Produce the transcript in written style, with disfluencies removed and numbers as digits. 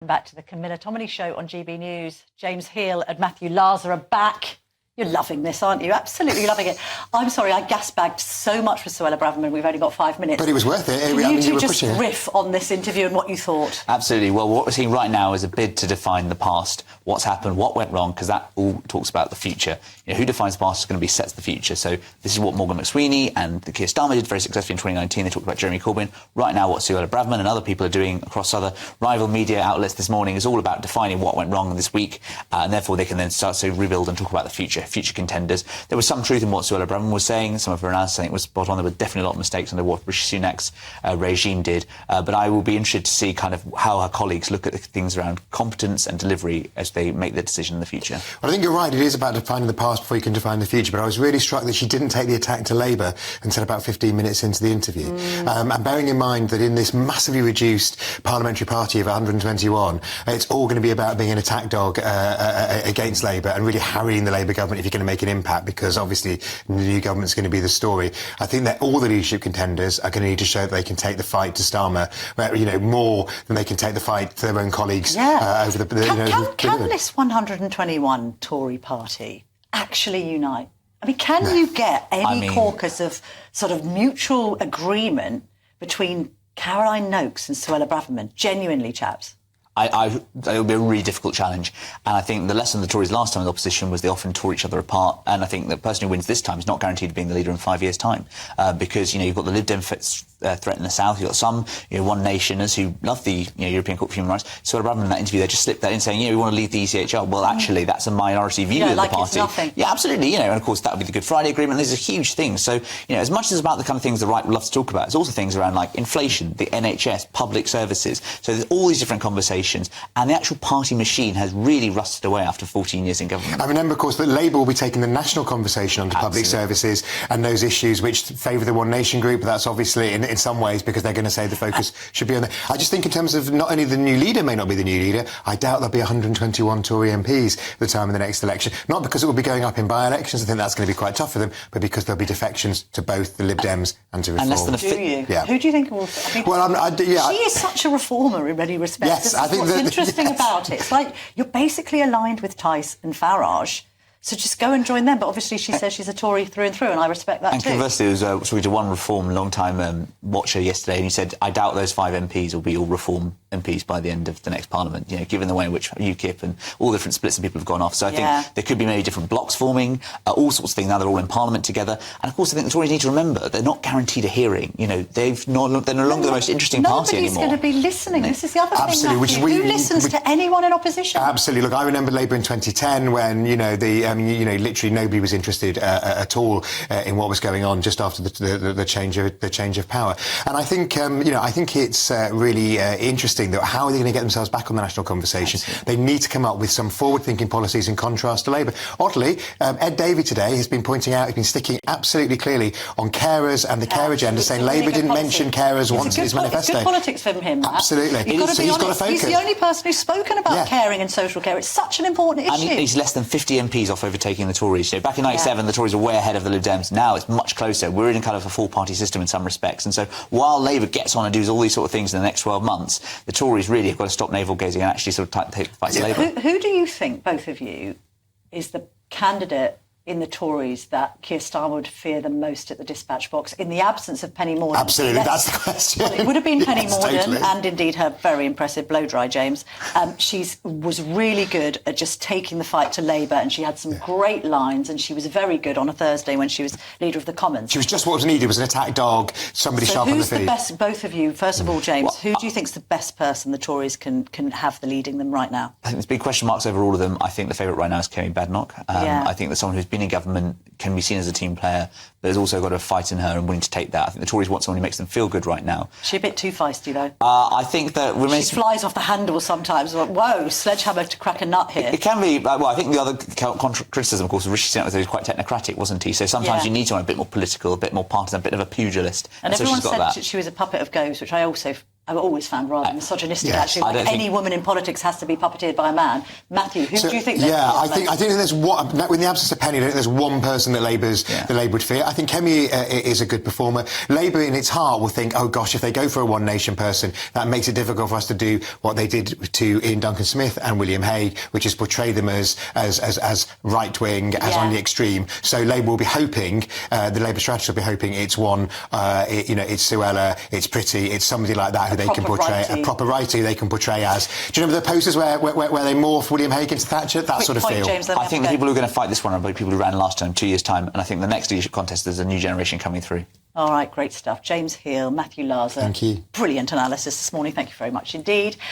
Back to the Camilla Tominey show on GB News. James Heale and Matthew Laza are back. You're loving this, aren't you? Absolutely loving it. I'm sorry, I gas-bagged so much for Suella Braverman. We've only got 5 minutes. But it was worth it. Can you two just riff on this interview and what you thought? Absolutely. Well, what we're seeing right now is a bid to define the past, what's happened, what went wrong, because that all talks about the future. You know, who defines the past is going to be sets the future. So this is what Morgan McSweeney and Keir Starmer did very successfully in 2019. They talked about Jeremy Corbyn. Right now, what Suella Braverman and other people are doing across other rival media outlets this morning is all about defining what went wrong this week, and therefore they can then start to rebuild and talk about the future contenders. There was some truth in what Suella Braverman was saying. Some of her analysis, I think, was spot on. There were definitely a lot of mistakes under what Rishi Sunak's regime did. But I will be interested to see kind of how her colleagues look at the things around competence and delivery as they make their decision in the future. Well, I think you're right. It is about defining the past before you can define the future. But I was really struck that she didn't take the attack to Labour until about 15 minutes into the interview. And bearing in mind that in this massively reduced parliamentary party of 121, it's all going to be about being an attack dog against Labour and really harrying the Labour government if you're going to make an impact, because obviously the new government's going to be the story. I think that all the leadership contenders are going to need to show that they can take the fight to Starmer, more than they can take the fight to their own colleagues over the... Can this 121 Tory party actually unite? I mean, can you get any caucus of sort of mutual agreement between Caroline Nokes and Suella Braverman? Genuinely, chaps. It will be a really difficult challenge. And I think the lesson of the Tories last time in the opposition was they often tore each other apart. And I think the person who wins this time is not guaranteed of being the leader in 5 years' time. Because, you've got the Lib Dems threat in the south. You've got some, One Nationers who love the European Court for Human Rights. So Braverman in that interview, they just slipped that in saying, we want to leave the ECHR. Well, actually, that's a minority view of the party. It's nothing. Yeah, absolutely. And of course, that would be the Good Friday Agreement. These are huge things. So, as much as it's about the kind of things the right would love to talk about, it's also things around like inflation, the NHS, public services. So there's all these different conversations. And the actual party machine has really rusted away after 14 years in government. I remember, of course, that Labour will be taking the national conversation onto public services and those issues which favour the One Nation group. But that's obviously, in some ways, because they're going to say the focus should be on that. I just think in terms of not only the new leader may not be the new leader, I doubt there'll be 121 Tory MPs at the time of the next election. Not because it will be going up in by-elections, I think that's going to be quite tough for them, but because there'll be defections to both the Lib Dems and to Reform. Do you? Yeah. Who do you think will... She is such a reformer in many respects. Yes, I think what's interesting about it. It's like you're basically aligned with Tice and Farage, so just go and join them. But obviously she says she's a Tory through and through, and I respect that too. And conversely, there was we did one Reform long-time watcher yesterday, and he said, I doubt those 5 MPs will be all Reform MPs by the end of the next Parliament, given the way in which UKIP and all the different splits of people have gone off. So I think there could be many different blocks forming, all sorts of things. Now they're all in Parliament together. And of course, I think the Tories need to remember they're not guaranteed a hearing. They're no longer the most interesting party anymore. Nobody's going to be listening. This is the other thing, Matthew. Who listens to anyone in opposition? Absolutely. Look, I remember Labour in 2010 when, literally nobody was interested at all in what was going on just after the change of power. And I think, I think it's really interesting that how are they going to get themselves back on the national conversation? Absolutely. They need to come up with some forward-thinking policies in contrast to Labour. Oddly, Ed Davey today has been pointing out, he's been sticking absolutely clearly on carers and the care agenda, saying Labour didn't mention carers once in his manifesto. It's good politics from him. Absolutely. He's got to focus. He's the only person who's spoken about caring and social care. It's such an important issue. And he's less than 50 MPs off overtaking the Tories. Back in 97, the Tories were way ahead of the Lib Dems. Now it's much closer. We're in kind of a four-party system in some respects. And so while Labour gets on and does all these sort of things in the next 12 months, the Tories really have got to stop navel-gazing and actually sort of take the fight to Labour. Who do you think, both of you, is the candidate in the Tories that Keir Starmer would fear the most at the dispatch box in the absence of Penny Mordaunt? Absolutely, that's the question. Well, it would have been Penny Mordaunt totally. And indeed her very impressive blow-dry, James. She was really good at just taking the fight to Labour, and she had some great lines, and she was very good on a Thursday when she was Leader of the Commons. She was just what was needed, was an attack dog, somebody sharp on the feet. Who's the best, both of you, first of all, James, who do you think's the best person the Tories can have the leading them right now? I think there's big question marks over all of them. I think the favourite right now is Kerry Badenoch. I think that someone who's been in government can be seen as a team player, but has also got a fight in her and willing to take that. I think the Tories want someone who makes them feel good right now. She's a bit too feisty, though. I think that... She flies off the handle sometimes. Like, whoa, sledgehammer to crack a nut here. It can be... I think the other criticism, of course, of Rishi Sunak was that he was quite technocratic, wasn't he? So sometimes you need someone a bit more political, a bit more partisan, a bit of a pugilist. And everyone said that she was a puppet of Gove's, which I also I've always found rather misogynistic, yes. actually. Like any woman in politics has to be puppeteered by a man. Matthew, who do you think? Yeah, I think there's one. In the absence of Penny, I don't think there's one person that the Labour would fear. I think Kemi is a good performer. Labour, in its heart, will think, oh gosh, if they go for a one nation person, that makes it difficult for us to do what they did to Ian Duncan Smith and William Hague, which is portray them as right wing, as on the extreme. So Labour will be hoping, the Labour strategist will be hoping it's one, it's Suella, it's Pretty, it's somebody like that who they can portray, a proper righty they can portray as. Do you remember the posters where they morph William Hague into Thatcher? That sort of feel. James, I think the people who are going to fight this one are the people who ran last time, 2 years' time, and I think the next leadership contest there's a new generation coming through. All right, great stuff. James Heale, Matthew Larser. Thank you. Brilliant analysis this morning. Thank you very much indeed.